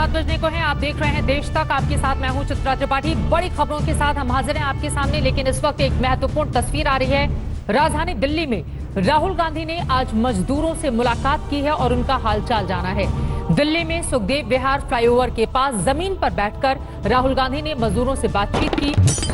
7 बजने को है। आप देख रहे हैं देश तक। आपके साथ मैं हूं चित्रा त्रिपाठी। बड़ी खबरों के साथ हम हाजिर हैं आपके सामने, लेकिन इस वक्त एक महत्वपूर्ण तस्वीर आ रही है। राजधानी दिल्ली में राहुल गांधी ने आज मजदूरों से मुलाकात की है और उनका हालचाल जाना है। दिल्ली में सुखदेव विहार फ्लाईओवर के पास जमीन पर बैठकर राहुल गांधी ने मजदूरों से बातचीत की।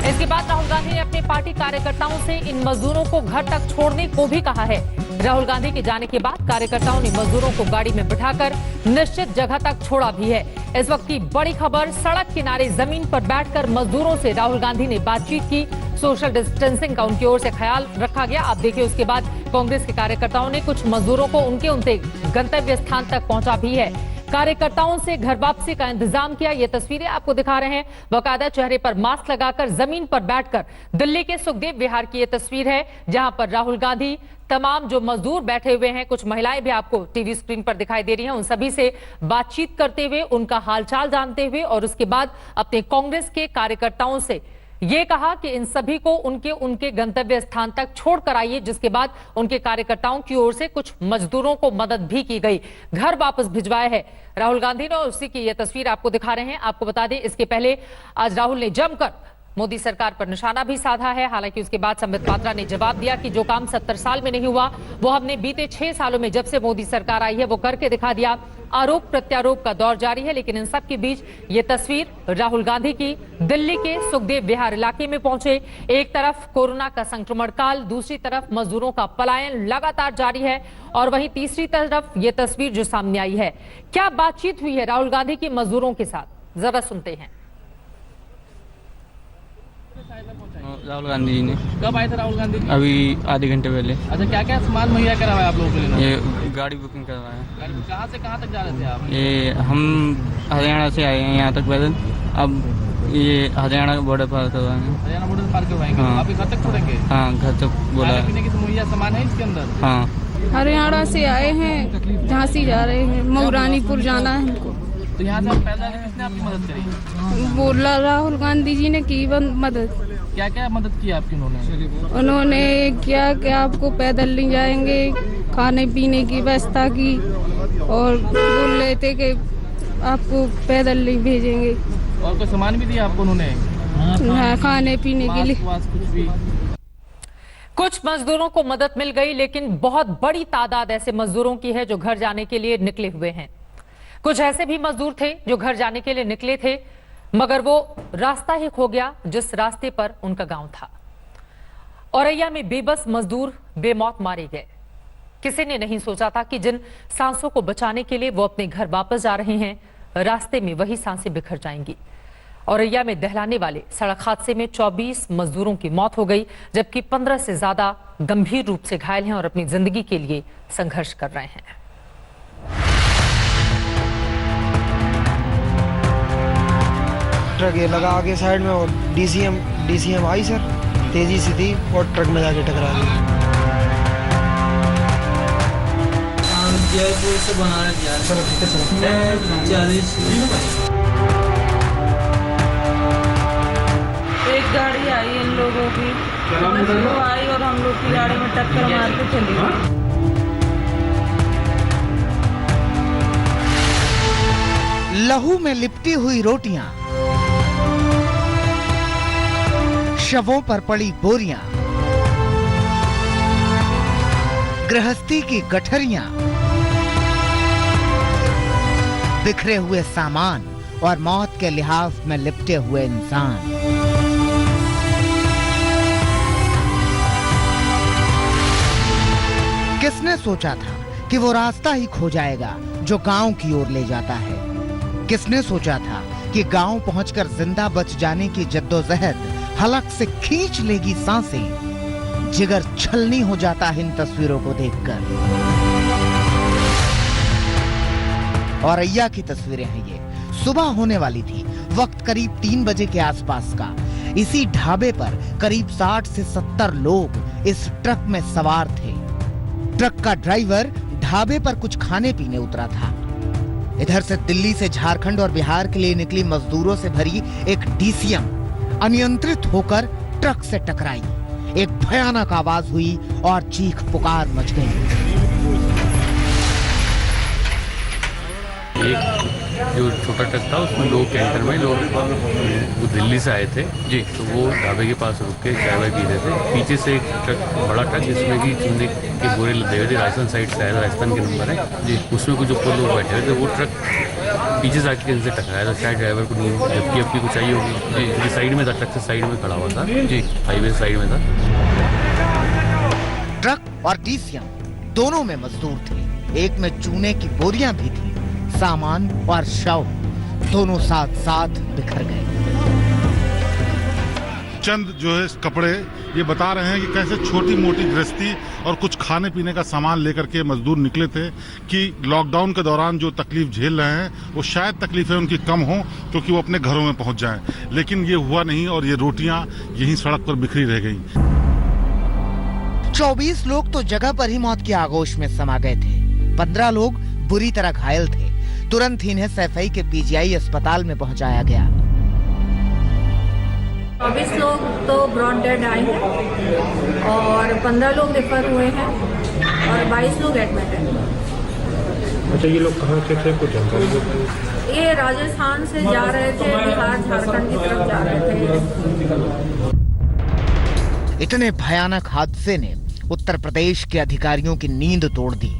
इसके बाद राहुल गांधी ने अपने पार्टी कार्यकर्ताओं से इन मजदूरों को घर तक छोड़ने को भी कहा है। राहुल गांधी के जाने के बाद कार्यकर्ताओं ने मजदूरों को गाड़ी में बिठाकर निश्चित जगह तक छोड़ा भी है। इस वक्त की बड़ी खबर, सड़क किनारे जमीन पर बैठकर मजदूरों से राहुल गांधी ने बातचीत की। सोशल डिस्टेंसिंग का उनकी ओर से ख्याल रखा गया। आप देखिए, उसके बाद कांग्रेस के कार्यकर्ताओं ने कुछ मजदूरों को उनके गंतव्य स्थान तक पहुंचा भी है। कार्यकर्ताओं से घर वापसी का इंतजाम किया। ये तस्वीरें आपको दिखा रहे हैं। बाकायदा चेहरे पर मास्क लगाकर जमीन पर बैठकर दिल्ली के सुखदेव विहार की ये तस्वीर है, जहां पर राहुल गांधी तमाम जो मजदूर बैठे हुए हैं, कुछ महिलाएं भी आपको टीवी स्क्रीन पर दिखाई दे रही हैं, उन सभी से बातचीत करते हुए, उनका हालचाल जानते हुए और उसके बाद अपने कांग्रेस के कार्यकर्ताओं से ये कहा कि इन सभी को उनके गंतव्य स्थान तक छोड़ कर आइए। जिसके बाद उनके कार्यकर्ताओं की ओर से कुछ मजदूरों को मदद भी की गई, घर वापस भिजवाया है राहुल गांधी ने। और उसी की यह तस्वीर आपको दिखा रहे हैं। आपको बता दें, इसके पहले आज राहुल ने जमकर मोदी सरकार पर निशाना भी साधा है। हालांकि उसके बाद संबित पात्रा ने जवाब दिया कि जो काम 70 साल में नहीं हुआ वो हमने बीते 6 सालों में, जब से मोदी सरकार आई है, वो करके दिखा दिया। आरोप प्रत्यारोप का दौर जारी है, लेकिन इन सब के बीच ये तस्वीर राहुल गांधी की दिल्ली के सुखदेव विहार इलाके में पहुंचे। एक तरफ कोरोना का संक्रमण काल, दूसरी तरफ मजदूरों का पलायन लगातार जारी है और वहीं तीसरी तरफ ये तस्वीर जो सामने आई है। क्या बातचीत हुई है राहुल गांधी की मजदूरों के साथ, जरा सुनते हैं। राहुल गांधी जी ने कब आए थे राहुल गांधी जी? अभी आधे घंटे पहले। अच्छा, क्या क्या सामान मुहैया करवाया आप लोगों के लिए? ये गाड़ी बुकिंग करवाया। कहाँ से कहाँ तक जा रहे थे आप? ये हम हरियाणा से आए हैं यहाँ तक पैदल। अब ये हरियाणा का बॉर्डर पार करवाएंगे। हरियाणा बॉर्डर पार करवाएंगे। हाँ। आप घर तक छोड़ेंगे? हाँ, घर तक बोला है। पीने की मुहैया सामान है इसके अंदर? हाँ। हरियाणा से आए हैं, झांसी जा रहे हैं, मऊरानीपुर जाना है हमको। तो यहाँ से आप पैदल आए, किसने आपकी मदद करी? बोला राहुल गांधी जी ने की मदद। क्या क्या मदद की आपकी उन्होंने क्या कि आपको पैदल नहीं जाएंगे, खाने पीने की व्यवस्था की और बोल रहे थे कि आपको पैदल नहीं भेजेंगे। और कोई सामान भी दिया आपको उन्होंने? हाँ, खाने पीने के लिए कुछ भी। कुछ मजदूरों को मदद मिल गई, लेकिन बहुत बड़ी तादाद ऐसे मजदूरों की है जो घर जाने के लिए निकले हुए हैं। कुछ ऐसे भी मजदूर थे जो घर जाने के लिए निकले थे, मगर वो रास्ता ही खो गया जिस रास्ते पर उनका गांव था। औरैया में बेबस मजदूर बेमौत मारे गए। किसी ने नहीं सोचा था कि जिन सांसों को बचाने के लिए वो अपने घर वापस जा रहे हैं, रास्ते में वही सांसें बिखर जाएंगी। औरैया में दहलाने वाले सड़क हादसे में 24 मजदूरों की मौत हो गई, जबकि 15 से ज्यादा गंभीर रूप से घायल हैं और अपनी जिंदगी के लिए संघर्ष कर रहे हैं। ट्रक ये लगा आगे साइड में और डीसीएम आई सर, तेजी से थी और ट्रक में जाके टकरा दी। जयपुर से बनारस जा रहे हैं। एक गाड़ी आई इन लोगों की, वो आई और हम लोग की गाड़ी में टक्कर मार के चली गई। लहू में लिपटी हुई रोटियां, शवों पर पड़ी बोरियां, गृहस्थी की गठरियां, बिखरे हुए सामान और मौत के लिहाफ में लिपटे हुए इंसान। किसने सोचा था कि वो रास्ता ही खो जाएगा जो गांव की ओर ले जाता है? किसने सोचा था कि गांव पहुंचकर जिंदा बच जाने की जद्दोजहद हलक से खींच लेगी सांसें? जिगर छलनी हो जाता है इन तस्वीरों को देखकर। औरैया की तस्वीरें हैं ये। सुबह होने वाली थी, वक्त करीब 3 बजे के आसपास का। इसी ढाबे पर करीब 60 से 70 लोग इस ट्रक में सवार थे। ट्रक का ड्राइवर ढाबे पर कुछ खाने पीने उतरा था। इधर से दिल्ली से झारखंड और बिहार के लिए निकली मजदूरों से भरी एक डीसीएम अनियंत्रित होकर ट्रक से टकराई। एक भयानक आवाज हुई और चीख पुकार मच गई। जो छोटा ट्रक था उसमें लोग कैंटर में लोग वो दिल्ली से आए थे जी, तो वो ढाबे के पास रुक के चाय वाय पी रहे थे। पीछे से एक ट्रक, बड़ा ट्रक जिसमें कि चूने के बोरे लदे हुए थे, राजस्थान साइड से आया, राजस्थान के नंबर है जी, उसमें कुछ ऊपर लोग बैठे हुए थे। वो ट्रक पीछे से आके इनसे टकराया था, शायद ड्राइवर को नींद झपकी अपकी कुछ आई होगी जी, क्योंकि साइड में था, ट्रक से साइड में खड़ा हुआ था जी, हाईवे साइड में था। ट्रक और डीसीएम दोनों में मजदूर थे, एक में चूने की बोरियां भी थी, सामान और शव दोनों साथ साथ बिखर गए। चंद जो है कपड़े ये बता रहे हैं कि कैसे छोटी मोटी गृहस्थी और कुछ खाने पीने का सामान लेकर के मजदूर निकले थे कि लॉकडाउन के दौरान जो तकलीफ झेल रहे हैं वो शायद तकलीफें उनकी कम हों क्योंकि वो अपने घरों में पहुंच जाएं, लेकिन ये हुआ नहीं और ये रोटियां यहीं सड़क पर बिखरी रह गईं। 24 लोग तो जगह पर ही मौत की आगोश में समा गए थे, 15 लोग बुरी तरह घायल थे। तुरंत ही इन्हें सैफई के पीजीआई अस्पताल में पहुंचाया गया। 24 लोग तो ब्रॉड डेड आए हैं और 15 लोग रेफर हुए हैं और 22 लोग एडमिट हैं। अच्छा, ये लोग कहाँ के थे, कुछ जानकारी बताइए। ये राजस्थान से जा रहे थे, बिहार झारखंड की तरफ जा रहे थे। इतने भयानक हादसे ने उत्तर प्रदेश के अधिकारियों की नींद तोड़ दी।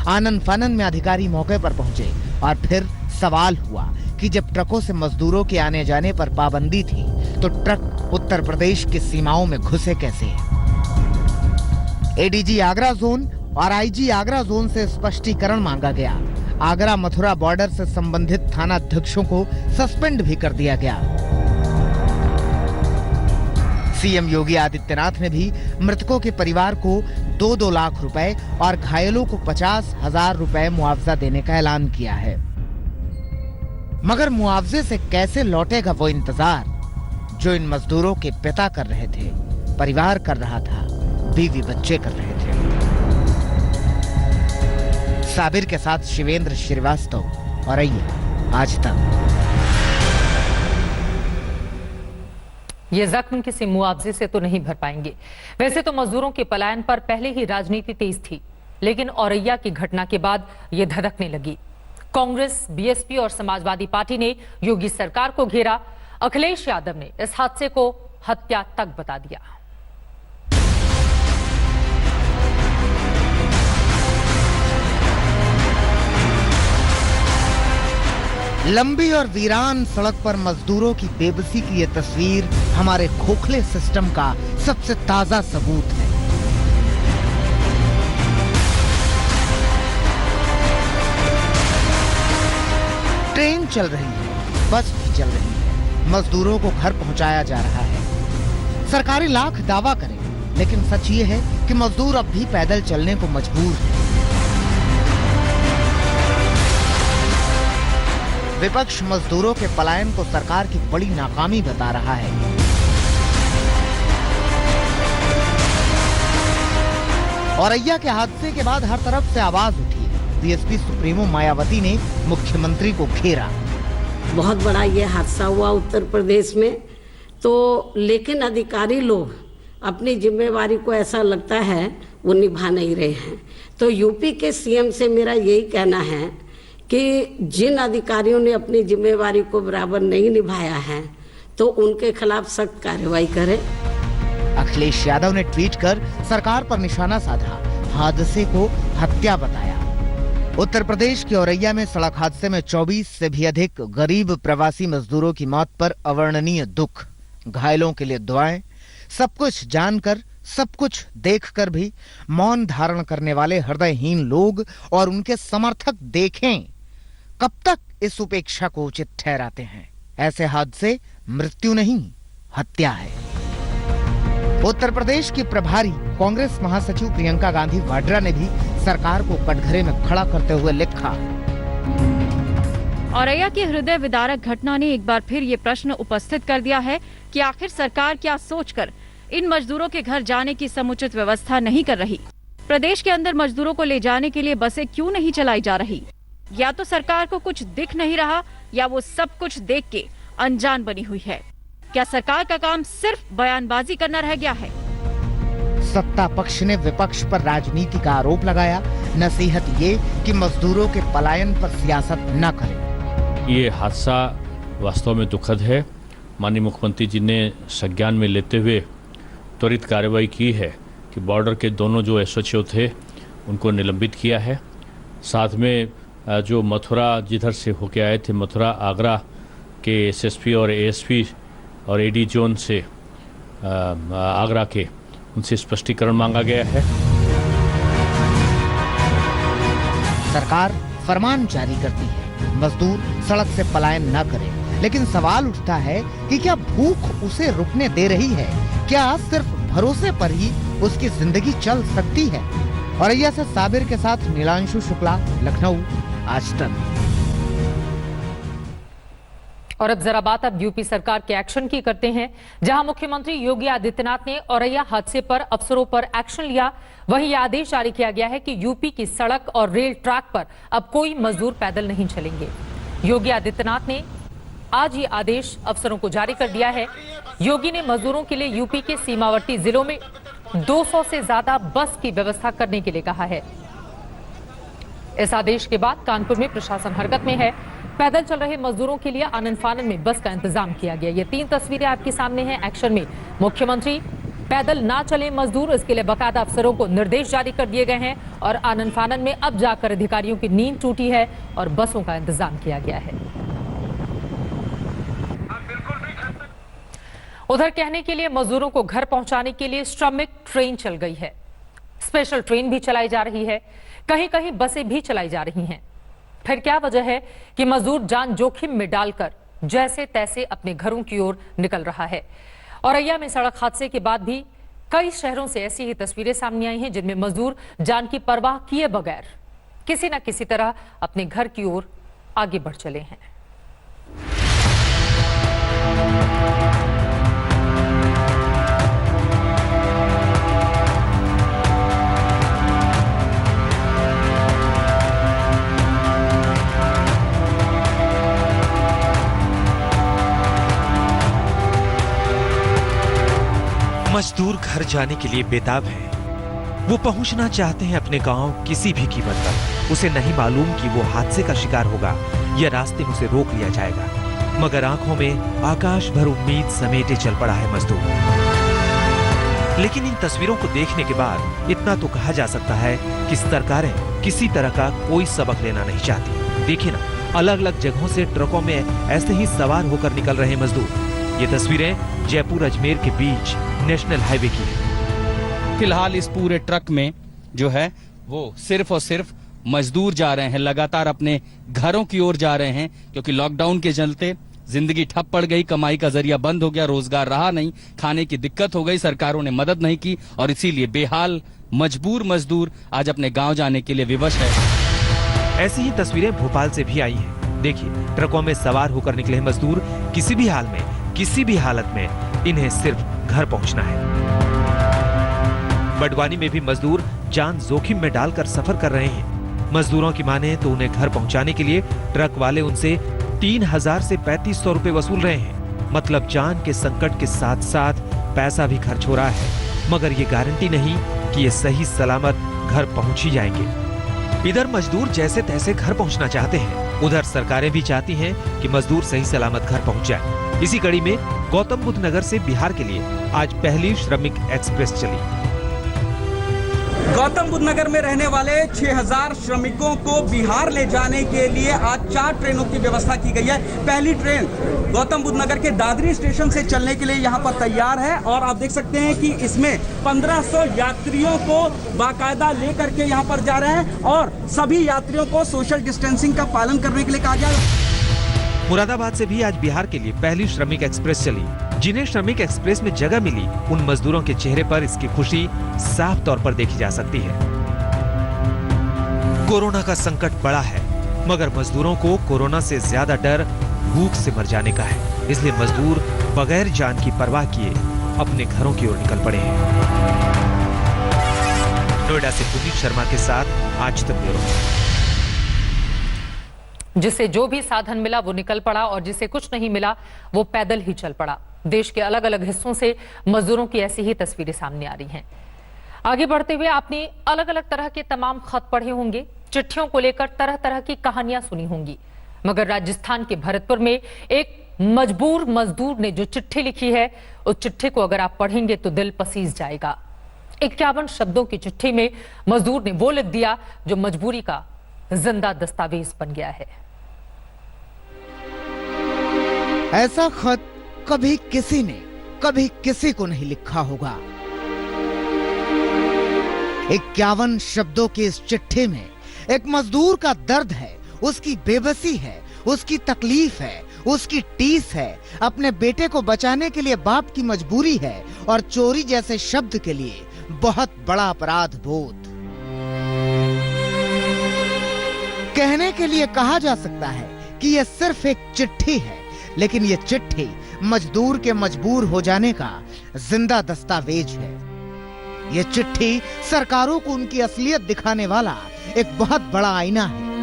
आनन फानन में अधिकारी मौके पर पहुंचे और फिर सवाल हुआ कि जब ट्रकों से मजदूरों के आने जाने पर पाबंदी थी तो ट्रक उत्तर प्रदेश की सीमाओं में घुसे कैसे? एडीजी आगरा जोन और आईजी आगरा जोन से स्पष्टीकरण मांगा गया। आगरा मथुरा बॉर्डर से संबंधित थाना अध्यक्षों को सस्पेंड भी कर दिया गया। सीएम योगी आदित्यनाथ ने भी मृतकों के परिवार को 2-2 लाख रुपए और घायलों को 50,000 रुपए मुआवजा देने का ऐलान किया है। मगर मुआवजे से कैसे लौटेगा वो इंतजार जो इन मजदूरों के पिता कर रहे थे, परिवार कर रहा था, बीवी बच्चे कर रहे थे। साबिर के साथ शिवेंद्र श्रीवास्तव और आज तक। ये जख्म किसी मुआवजे से तो नहीं भर पाएंगे। वैसे तो मजदूरों के पलायन पर पहले ही राजनीति तेज थी, लेकिन औरैया की घटना के बाद ये धधकने लगी। कांग्रेस, बीएसपी और समाजवादी पार्टी ने योगी सरकार को घेरा। अखिलेश यादव ने इस हादसे को हत्या तक बता दिया। लंबी और वीरान सड़क पर मजदूरों की बेबसी की ये तस्वीर हमारे खोखले सिस्टम का सबसे ताजा सबूत है। ट्रेन चल रही है, बस भी चल रही है, मजदूरों को घर पहुंचाया जा रहा है। सरकारी लाख दावा करे, लेकिन सच ये है कि मजदूर अब भी पैदल चलने को मजबूर है। विपक्ष मजदूरों के पलायन को सरकार की बड़ी नाकामी बता रहा है। औरैया के हादसे के बाद हर तरफ से आवाज उठी। बीएसपी सुप्रीमो मायावती ने मुख्यमंत्री को घेरा। बहुत बड़ा ये हादसा हुआ उत्तर प्रदेश में, तो लेकिन अधिकारी लोग अपनी जिम्मेवारी को ऐसा लगता है वो निभा नहीं रहे हैं। तो यूपी के सीएम से मेरा यही कहना है कि जिन अधिकारियों ने अपनी जिम्मेवारी को बराबर नहीं निभाया है तो उनके खिलाफ सख्त कार्रवाई करें। अखिलेश यादव ने ट्वीट कर सरकार पर निशाना साधा, हादसे को हत्या बताया। उत्तर प्रदेश के औरैया में सड़क हादसे में 24 से भी अधिक गरीब प्रवासी मजदूरों की मौत पर अवर्णनीय दुख, घायलों के लिए दुआएं। सब कुछ जानकर, सब कुछ देखकर भी मौन धारण करने वाले हृदयहीन लोग और उनके समर्थक देखें कब तक इस उपेक्षा को उचित ठहराते हैं। ऐसे हादसे मृत्यु नहीं, हत्या है। उत्तर प्रदेश की प्रभारी कांग्रेस महासचिव प्रियंका गांधी वाड्रा ने भी सरकार को कटघरे में खड़ा करते हुए लिखा। औरैया की हृदय विदारक घटना ने एक बार फिर ये प्रश्न उपस्थित कर दिया है कि आखिर सरकार क्या सोचकर इन मजदूरों के घर जाने की समुचित व्यवस्था नहीं कर रही। प्रदेश के अंदर मजदूरों को ले जाने के लिए बसें क्यों नहीं चलाई जा रही? या तो सरकार को कुछ दिख नहीं रहा या वो सब कुछ देख के अनजान बनी हुई है। क्या सरकार का काम सिर्फ बयानबाजी करना रह गया है? सत्ता पक्ष ने विपक्ष पर राजनीति का आरोप लगाया। नसीहत ये कि मजदूरों के पलायन पर सियासत न करें। ये हादसा वास्तव में दुखद है। माननीय मुख्यमंत्री जी ने संज्ञान में लेते हुए त्वरित कार्रवाई की है कि बॉर्डर के दोनों जो एसओएचओ थे उनको निलंबित किया है। साथ में जो मथुरा जिधर से होके आए थे, मथुरा आगरा के एसएसपी और एएसपी और एडी जोन से आगरा के, उनसे स्पष्टीकरण मांगा गया है। सरकार फरमान जारी करती है मजदूर सड़क से पलायन न करें, लेकिन सवाल उठता है कि क्या भूख उसे रुकने दे रही है? क्या सिर्फ भरोसे पर ही उसकी जिंदगी चल सकती है? औरैया से साबिर के साथ नीलांशु शुक्ला, लखनऊ, आज तक। और अब जरा बात अब यूपी सरकार के एक्शन की करते हैं, जहां मुख्यमंत्री योगी आदित्यनाथ ने औरैया हादसे पर अफसरों पर एक्शन लिया। वहीं यह आदेश जारी किया गया है कि यूपी की सड़क और रेल ट्रैक पर अब कोई मजदूर पैदल नहीं चलेंगे। योगी आदित्यनाथ ने आज ये आदेश अफसरों को जारी कर दिया है। योगी ने मजदूरों के लिए यूपी के सीमावर्ती जिलों में 200 से ज्यादा बस की व्यवस्था करने के लिए कहा है। इस आदेश के बाद कानपुर में प्रशासन हरकत में है। पैदल चल रहे मजदूरों के लिए आनन फानन में बस का इंतजाम किया गया। ये 3 तस्वीरें आपके सामने हैं। एक्शन में मुख्यमंत्री, पैदल ना चले मजदूर, इसके लिए बाकायदा अफसरों को निर्देश जारी कर दिए गए हैं और आनन फानन में अब जाकर अधिकारियों की नींद टूटी है और बसों का इंतजाम किया गया है। उधर कहने के लिए मजदूरों को घर पहुंचाने के लिए श्रमिक ट्रेन चल गई है। स्पेशल ट्रेन भी चलाई जा रही है, कहीं कहीं बसें भी चलाई जा रही हैं। फिर क्या वजह है कि मजदूर जान जोखिम में डालकर जैसे तैसे अपने घरों की ओर निकल रहा है? औरैया में सड़क हादसे के बाद भी कई शहरों से ऐसी ही तस्वीरें सामने आई हैं, जिनमें मजदूर जान की परवाह किए बगैर किसी न किसी तरह अपने घर की ओर आगे बढ़ चले हैं। मजदूर घर जाने के लिए बेताब हैं। वो पहुंचना चाहते हैं अपने गांव किसी भी कीमत पर। उसे नहीं मालूम कि वो हादसे का शिकार होगा या रास्ते में उसे रोक लिया जाएगा, मगर आंखों में आकाश भर उम्मीद समेटे चल पड़ा है मजदूर। लेकिन इन तस्वीरों को देखने के बाद इतना तो कहा जा सकता है कि सरकारें किसी तरह का कोई सबक लेना नहीं चाहती। देखिए ना, अलग अलग जगहों से ट्रकों में ऐसे ही सवार होकर निकल रहे मजदूर। ये तस्वीरें जयपुर अजमेर के बीच नेशनल हाईवे की है। फिलहाल इस पूरे ट्रक में जो है वो सिर्फ और सिर्फ मजदूर जा रहे हैं, लगातार अपने घरों की ओर जा रहे हैं, क्योंकि लॉकडाउन के चलते जिंदगी ठप पड़ गई, कमाई का जरिया बंद हो गया, रोजगार रहा नहीं, खाने की दिक्कत हो गई, सरकारों ने मदद नहीं की और इसीलिए बेहाल मजबूर मजदूर आज अपने गांव जाने के लिए विवश है। ऐसी ही तस्वीरें भोपाल से भी आई हैं। देखिए, ट्रकों में सवार होकर निकले मजदूर किसी भी हाल में, किसी भी हालत में इन्हें सिर्फ घर पहुंचना है। बड़वानी में भी मजदूर जान जोखिम में डालकर सफर कर रहे हैं। मजदूरों की माने तो उन्हें घर पहुंचाने के लिए ट्रक वाले उनसे 3000 से 3500 रुपए वसूल रहे हैं। मतलब जान के संकट के साथ साथ पैसा भी खर्च हो रहा है, मगर ये गारंटी नहीं कि ये सही सलामत घर पहुंच ही जाएंगे। इधर मजदूर जैसे तैसे घर पहुंचना चाहते हैं, उधर सरकारें भी चाहती हैं कि मजदूर सही सलामत घर पहुंच जाए। इसी कड़ी में गौतम बुद्ध नगर से बिहार के लिए आज पहली श्रमिक एक्सप्रेस चली। गौतम बुद्ध नगर में रहने वाले 6000 श्रमिकों को बिहार ले जाने के लिए आज 4 ट्रेनों की व्यवस्था की गई है। पहली ट्रेन गौतम बुद्ध नगर के दादरी स्टेशन से चलने के लिए यहाँ पर तैयार है और आप देख सकते हैं कि इसमें 1500 यात्रियों को बाकायदा लेकर के यहाँ पर जा रहे हैं और सभी यात्रियों को सोशल डिस्टेंसिंग का पालन करने के लिए कहा गया है। मुरादाबाद से भी आज बिहार के लिए पहली श्रमिक एक्सप्रेस चली। जिन्हें श्रमिक एक्सप्रेस में जगह मिली, उन मजदूरों के चेहरे पर इसकी खुशी साफ तौर पर देखी जा सकती है। कोरोना का संकट बड़ा है, मगर मजदूरों को कोरोना से ज्यादा डर भूख से मर जाने का है। इसलिए मजदूर बगैर जान की परवाह किए अपने घरों की ओर निकल पड़े हैं। नोएडा से पुनीत शर्मा के साथ आज तक ब्यूरो। जिसे जो भी साधन मिला वो निकल पड़ा और जिसे कुछ नहीं मिला वो पैदल ही चल पड़ा। देश के अलग अलग हिस्सों से मजदूरों की ऐसी ही तस्वीरें सामने आ रही हैं। आगे बढ़ते हुए आपने अलग अलग तरह के तमाम खत पढ़े होंगे, चिट्ठियों को लेकर तरह तरह की कहानियां सुनी होंगी। मगर राजस्थान के भरतपुर में एक मजबूर मजदूर ने जो चिट्ठी लिखी है, उस चिट्ठी को अगर आप पढ़ेंगे तो दिल पसीज जाएगा। 51 शब्दों की चिट्ठी में मजदूर ने वो लिख दिया जो मजबूरी का जिंदा दस्तावेज बन गया है। ऐसा खत कभी किसी ने कभी किसी को नहीं लिखा होगा। 51 शब्दों की इस चिट्ठी में एक मजदूर का दर्द है, उसकी बेबसी है, उसकी तकलीफ है, उसकी टीस है, अपने बेटे को बचाने के लिए बाप की मजबूरी है और चोरी जैसे शब्द के लिए बहुत बड़ा अपराध बोध। कहने के लिए कहा जा सकता है कि यह सिर्फ एक चिट्ठी है, लेकिन यह चिट्ठी मजदूर के मजबूर हो जाने का जिंदा दस्तावेज है। यह चिट्ठी सरकारों को उनकी असलियत दिखाने वाला एक बहुत बड़ा आईना है।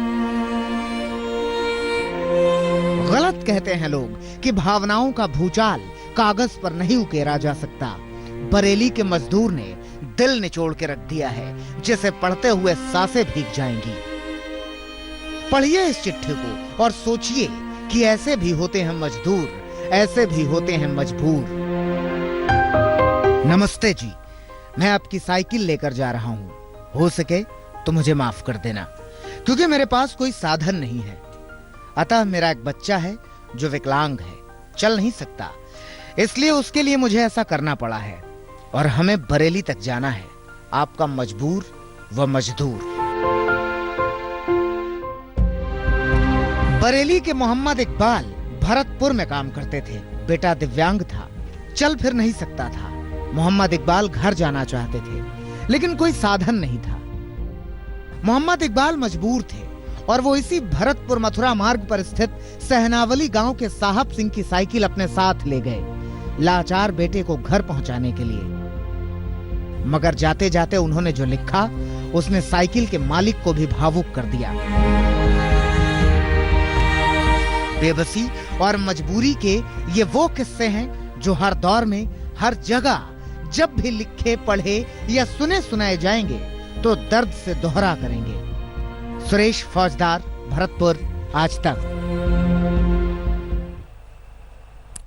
गलत कहते हैं लोग कि भावनाओं का भूचाल कागज पर नहीं उकेरा जा सकता। बरेली के मजदूर ने दिल निचोड़ के रख दिया है, जिसे पढ़ते हुए सांसें भीग जाएंगी। पढ़िए इस चिट्ठी को और सोचिए कि ऐसे भी होते हैं मजदूर, ऐसे भी होते हैं मजबूर। नमस्ते जी, मैं आपकी साइकिल लेकर जा रहा हूँ। हो सके तो मुझे माफ कर देना, क्योंकि मेरे पास कोई साधन नहीं है। अतः मेरा एक बच्चा है जो विकलांग है, चल नहीं सकता, इसलिए उसके लिए मुझे ऐसा करना पड़ा है और हमें बरेली तक जाना है। आपका मजबूर व मजदूर। बरेली के मोहम्मद इकबाल भरतपुर में काम करते थे। बेटा दिव्यांग था, चल फिर नहीं सकता था। मोहम्मद इकबाल घर जाना चाहते थे, लेकिन कोई साधन नहीं था। मोहम्मद इकबाल मजबूर थे और वो इसी भरतपुर मथुरा मार्ग पर स्थित सहनावली गांव के साहब सिंह की साइकिल अपने साथ ले गए, लाचार बेटे को घर पहुंचाने के लिए। मगर जाते जाते उन्होंने जो लिखा, उसने साइकिल के मालिक को भी भावुक कर दिया। बेबसी और मजबूरी के ये वो किस्से हैं जो हर दौर में, हर जगह जब भी लिखे, पढ़े या सुने सुनाए जाएंगे तो दर्द से दोहरा करेंगे। सुरेश फौजदार, भरतपुर, आज तक।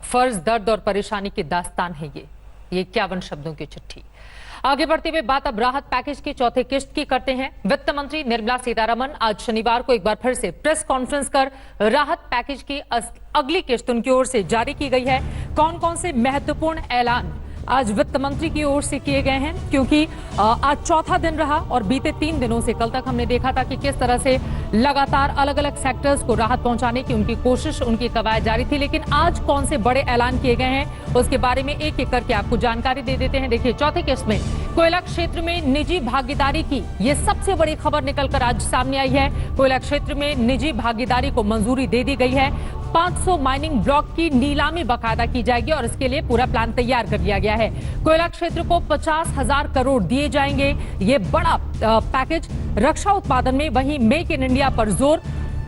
फर्ज, दर्द और परेशानी की दास्तान है ये 51 शब्दों की चिट्ठी। आगे बढ़ते हुए बात अब राहत पैकेज की चौथे किश्त की करते हैं। वित्त मंत्री निर्मला सीतारमण आज शनिवार को एक बार फिर से प्रेस कॉन्फ्रेंस कर राहत पैकेज की अगली किश्त उनकी ओर से जारी की गई है। कौन कौन से महत्वपूर्ण ऐलान आज वित्त मंत्री की ओर से किए गए हैं, क्योंकि आज चौथा दिन रहा और बीते 3 दिनों से कल तक हमने देखा था कि किस तरह से लगातार अलग अलग सेक्टर्स को राहत पहुंचाने की उनकी कोशिश, उनकी कवायद जारी थी। लेकिन आज कौन से बड़े ऐलान किए गए हैं, उसके बारे में एक एक करके आपको जानकारी दे देते हैं। देखिए, चौथे किस्त में कोयला क्षेत्र में निजी भागीदारी की ये सबसे बड़ी खबर निकलकर आज सामने आई है। कोयला क्षेत्र में निजी भागीदारी को मंजूरी दे दी गई है। 500 माइनिंग ब्लॉक की नीलामी बाकायदा की जाएगी और इसके लिए पूरा प्लान तैयार कर लिया गया है। कोयला क्षेत्र को 50,000 करोड़ दिए जाएंगे। ये बड़ा पैकेज रक्षा उत्पादन में, वहीं मेक इन इंडिया पर जोर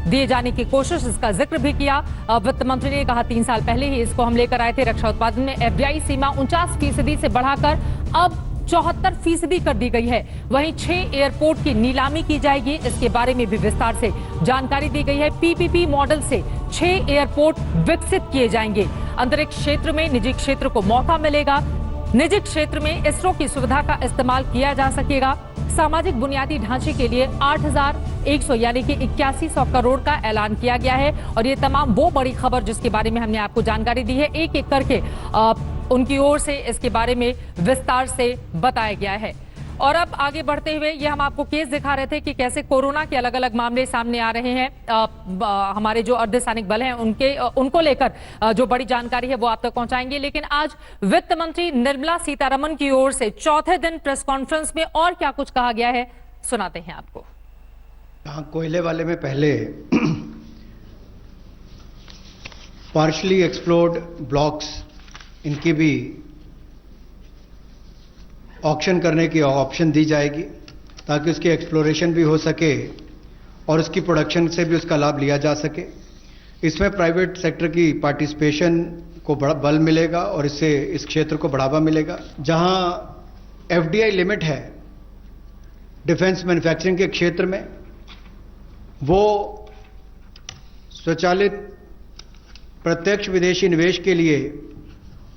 दिए जाने की कोशिश, इसका जिक्र भी किया वित्त मंत्री ने। कहा 3 साल पहले ही इसको हम लेकर आए थे। रक्षा उत्पादन में एफडीआई सीमा 49% से बढ़ाकर अब 74% कर दी गई है। वहीं 6 एयरपोर्ट की नीलामी की जाएगी, इसके बारे में भी विस्तार से जानकारी दी गई है। पीपीपी मॉडल से 6 एयरपोर्ट विकसित किए जाएंगे। अंतरिक्ष क्षेत्र में निजी क्षेत्र को मौका मिलेगा। निजी क्षेत्र में इसरो की सुविधा का इस्तेमाल किया जा सकेगा। सामाजिक बुनियादी ढांचे के लिए 8,100 यानी कि 8100 करोड़ का ऐलान किया गया है। और ये तमाम वो बड़ी खबर जिसके बारे में हमने आपको जानकारी दी है, एक एक करके उनकी ओर से इसके बारे में विस्तार से बताया गया है। और अब आगे बढ़ते हुए ये हम आपको केस दिखा रहे थे कि कैसे कोरोना के अलग अलग मामले सामने आ रहे हैं। हमारे जो अर्धसैनिक बल हैं उनको लेकर जो बड़ी जानकारी है वो आप तक पहुंचाएंगे। लेकिन आज वित्त मंत्री निर्मला सीतारमण की ओर से चौथे दिन प्रेस कॉन्फ्रेंस में और क्या कुछ कहा गया है, सुनाते हैं आपको। कोयले वाले में पहले पार्शली एक्सप्लोर्ड ब्लॉक्स, इनकी भी ऑक्शन करने की ऑप्शन दी जाएगी ताकि उसकी एक्सप्लोरेशन भी हो सके और उसकी प्रोडक्शन से भी उसका लाभ लिया जा सके। इसमें प्राइवेट सेक्टर की पार्टिसिपेशन को बड़ा बल मिलेगा और इससे इस क्षेत्र को बढ़ावा मिलेगा। जहां एफडीआई लिमिट है डिफेंस मैन्युफैक्चरिंग के क्षेत्र में, वो स्वचालित प्रत्यक्ष विदेशी निवेश के लिए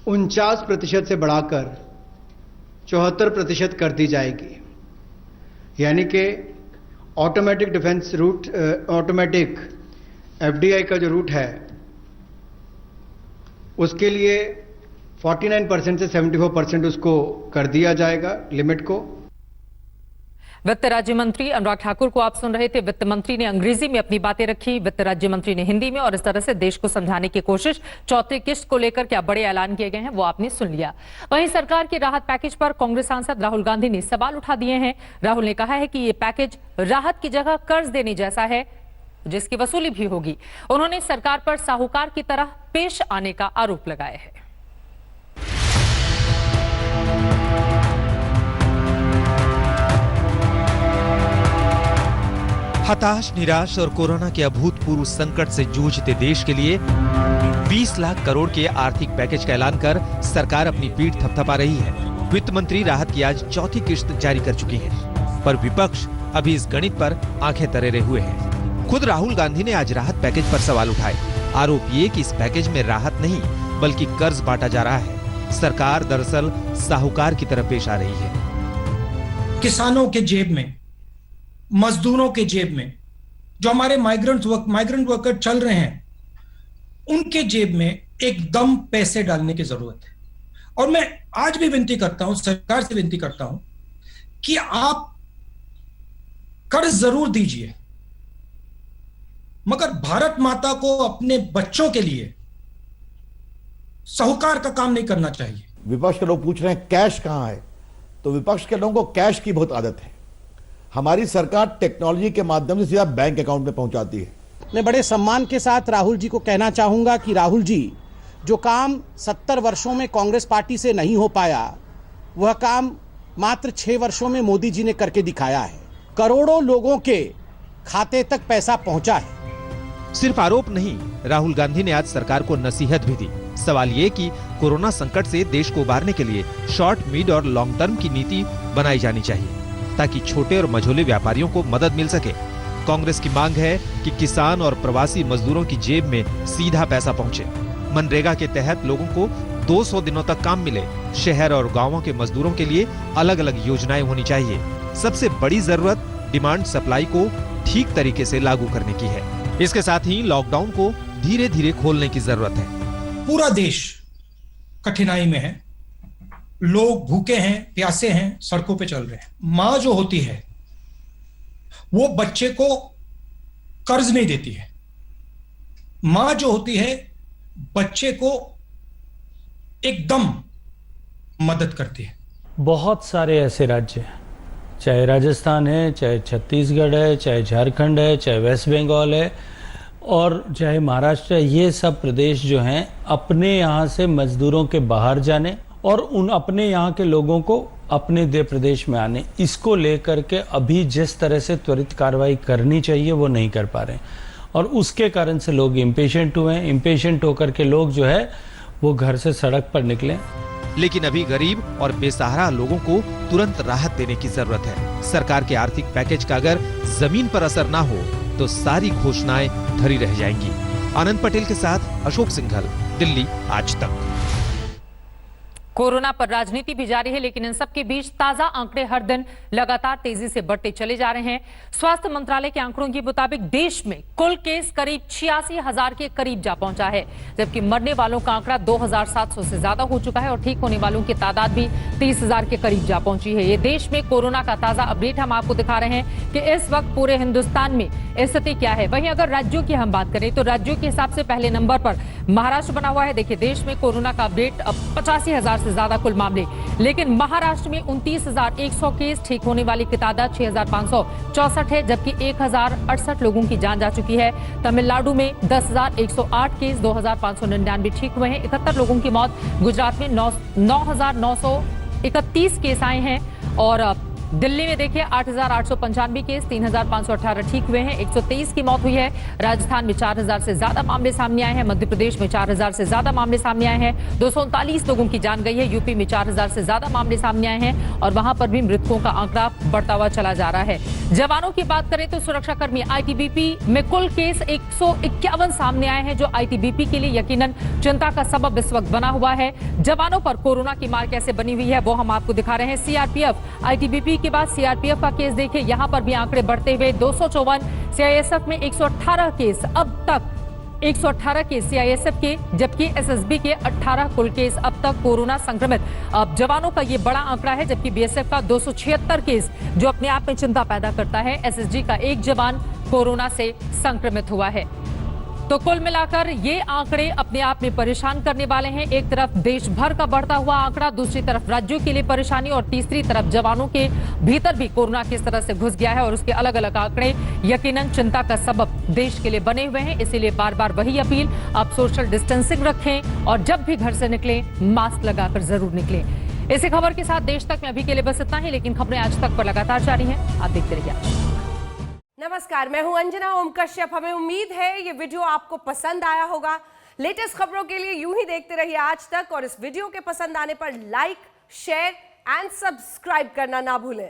49% से बढ़ाकर 74% कर दी जाएगी। यानी कि automatic defence route, automatic FDI का जो रूट है उसके लिए 49% से 74% उसको कर दिया जाएगा लिमिट को। वित्त राज्य मंत्री अनुराग ठाकुर को आप सुन रहे थे। वित्त मंत्री ने अंग्रेजी में अपनी बातें रखी, वित्त राज्य मंत्री ने हिंदी में, और इस तरह से देश को समझाने की कोशिश। चौथे किस्त को लेकर क्या बड़े ऐलान किए गए हैं वो आपने सुन लिया। वहीं सरकार के राहत पैकेज पर कांग्रेस सांसद राहुल गांधी ने सवाल उठा दिए हैं। राहुल ने कहा है कि ये पैकेज राहत की जगह कर्ज देने जैसा है जिसकी वसूली भी होगी। उन्होंने सरकार पर साहूकार की तरह पेश आने का आरोप लगाया है। हताश, निराश और कोरोना के अभूतपूर्व संकट से जूझते देश के लिए 20 लाख करोड़ के आर्थिक पैकेज का ऐलान कर सरकार अपनी पीठ थपथपा रही है। वित्त मंत्री राहत की आज चौथी किस्त जारी कर चुकी है, पर विपक्ष अभी इस गणित पर आंखें तरेरे हुए है। खुद राहुल गांधी ने आज राहत पैकेज पर सवाल उठाए। आरोप ये कि इस पैकेज में राहत नहीं बल्कि कर्ज बांटा जा रहा है। सरकार दरअसल साहूकार की तरफ पेश आ रही है। किसानों के जेब में, मजदूरों के जेब में, जो हमारे माइग्रेंट वर्कर चल रहे हैं उनके जेब में एकदम पैसे डालने की जरूरत है। और मैं आज भी विनती करता हूं, सरकार से विनती करता हूं कि आप कर्ज जरूर दीजिए, मगर भारत माता को अपने बच्चों के लिए साहूकार का काम नहीं करना चाहिए। विपक्ष के लोग पूछ रहे हैं कैश कहां है, तो विपक्ष के लोगों को कैश की बहुत आदत है। हमारी सरकार टेक्नोलॉजी के माध्यम से सीधा बैंक अकाउंट में पहुंचाती है। मैं बड़े सम्मान के साथ राहुल जी को कहना चाहूंगा कि राहुल जी, जो काम 70 वर्षों में कांग्रेस पार्टी से नहीं हो पाया, वह काम मात्र 6 वर्षों में मोदी जी ने करके दिखाया है। करोड़ों लोगों के खाते तक पैसा पहुंचा है। सिर्फ आरोप नहीं, राहुल गांधी ने आज सरकार को नसीहत भी दी। सवाल ये कि कोरोना संकट से देश को उबारने के लिए शॉर्ट, मिड और लॉन्ग टर्म की नीति बनाई जानी चाहिए ताकि छोटे और मझोले व्यापारियों को मदद मिल सके। कांग्रेस की मांग है कि किसान और प्रवासी मजदूरों की जेब में सीधा पैसा पहुंचे। मनरेगा के तहत लोगों को 200 दिनों तक काम मिले। शहर और गांवों के मजदूरों के लिए अलग अलग योजनाएं होनी चाहिए। सबसे बड़ी जरूरत डिमांड सप्लाई को ठीक तरीके से लागू करने की है। इसके साथ ही लॉकडाउन को धीरे धीरे खोलने की जरूरत है। पूरा देश कठिनाई में है, लोग भूखे हैं, प्यासे हैं, सड़कों पे चल रहे हैं। माँ जो होती है वो बच्चे को कर्ज नहीं देती है। माँ जो होती है बच्चे को एकदम मदद करती है। बहुत सारे ऐसे राज्य हैं, चाहे राजस्थान है, चाहे छत्तीसगढ़ है, चाहे झारखंड है, चाहे वेस्ट बंगाल है और चाहे महाराष्ट्र है, ये सब प्रदेश जो हैं अपने यहाँ से मजदूरों के बाहर जाने और उन अपने यहाँ के लोगों को अपने प्रदेश में आने, इसको लेकर के अभी जिस तरह से त्वरित कार्रवाई करनी चाहिए वो नहीं कर पा रहे हैं और उसके कारण से लोग इम्पेशेंट हुए हैं। इम्पेशेंट होकर के लोग जो है वो घर से सड़क पर निकले। लेकिन अभी गरीब और बेसहारा लोगों को तुरंत राहत देने की जरूरत है। सरकार के आर्थिक पैकेज का अगर जमीन पर असर ना हो तो सारी घोषणाएं धरी रह जाएंगी। आनंद पटेल के साथ अशोक सिंघल, दिल्ली आज तक। कोरोना पर राजनीति भी जारी है, लेकिन इन सब के बीच ताजा आंकड़े हर दिन लगातार तेजी से बढ़ते चले जा रहे हैं। स्वास्थ्य मंत्रालय के आंकड़ों के मुताबिक देश में कुल केस करीब 86,000 के करीब जा पहुंचा है, जबकि मरने वालों का आंकड़ा 2,700 से ज्यादा हो चुका है और ठीक होने वालों की तादाद भी 30,000 के करीब जा पहुंची है। ये देश में कोरोना का ताजा अपडेट हम आपको दिखा रहे हैं कि इस वक्त पूरे हिंदुस्तान में स्थिति क्या है। वहीं अगर राज्यों की हम बात करें तो राज्यों के हिसाब से पहले नंबर पर महाराष्ट्र बना हुआ है। देखिए, देश में कोरोना का अपडेट अब 85,000 से ज्यादा कुल मामले, लेकिन महाराष्ट्र में 29,100 केस, ठीक होने वाली की तादाद 6,564 है, जबकि 1,068 लोगों की जान जा चुकी है। तमिलनाडु में 10,108 केस, 2,599 ठीक हुए हैं, 71 लोगों की मौत। गुजरात में 9,931 केस आए हैं और दिल्ली में देखिए 8,895 केस, 3,518 ठीक हुए हैं, 123 की मौत हुई है। राजस्थान में 4,000 से ज्यादा मामले सामने आए हैं। मध्य प्रदेश में 4,000 से ज्यादा मामले सामने आए हैं। 239 लोगों की जान गई है। यूपी में 4,000 से ज्यादा मामले सामने आए हैं और वहां पर भी मृतकों का आंकड़ा बढ़ता हुआ चला जा रहा है। जवानों की बात करें तो सुरक्षाकर्मी आईटीबीपी में कुल केस 151 सामने आए हैं, जो आईटीबीपी के लिए यकीनन चिंता का सबब इस वक्त बना हुआ है। जवानों पर कोरोना की मार कैसे बनी हुई है वो हम आपको दिखा रहे हैं। सीआरपीएफ, आईटीबीपी के बाद सीआरपीएफ का केस देखिए, यहां पर भी आंकड़े बढ़ते हुए 254, सीआईएसएफ में 118 केस, अब तक 118 केस सीआईएसएफ के, जबकि एसएसबी के 18 कुल केस अब तक कोरोना संक्रमित। अब जवानों का ये बड़ा आंकड़ा है, जबकि बीएसएफ का 276 केस, जो अपने आप में चिंता पैदा करता है। एसएसजी का एक जवान कोरोना से संक्रमित हुआ है। तो कुल मिलाकर ये आंकड़े अपने आप में परेशान करने वाले हैं। एक तरफ देश भर का बढ़ता हुआ आंकड़ा, दूसरी तरफ राज्यों के लिए परेशानी और तीसरी तरफ जवानों के भीतर भी कोरोना किस तरह से घुस गया है और उसके अलग अलग आंकड़े यकीनन चिंता का सबब देश के लिए बने हुए हैं। इसीलिए बार बार वही अपील, आप सोशल डिस्टेंसिंग रखें और जब भी घर से निकलें मास्क लगाकर जरूर निकलें। इसी खबर के साथ देश तक में अभी के लिए बस इतना ही, लेकिन खबरें आज तक पर लगातार जारी हैं। आप देखते रहिए। नमस्कार, मैं हूं अंजना ओम कश्यप। हमें उम्मीद है ये वीडियो आपको पसंद आया होगा। लेटेस्ट खबरों के लिए यूं ही देखते रहिए आज तक और इस वीडियो के पसंद आने पर लाइक, शेयर एंड सब्सक्राइब करना ना भूलें।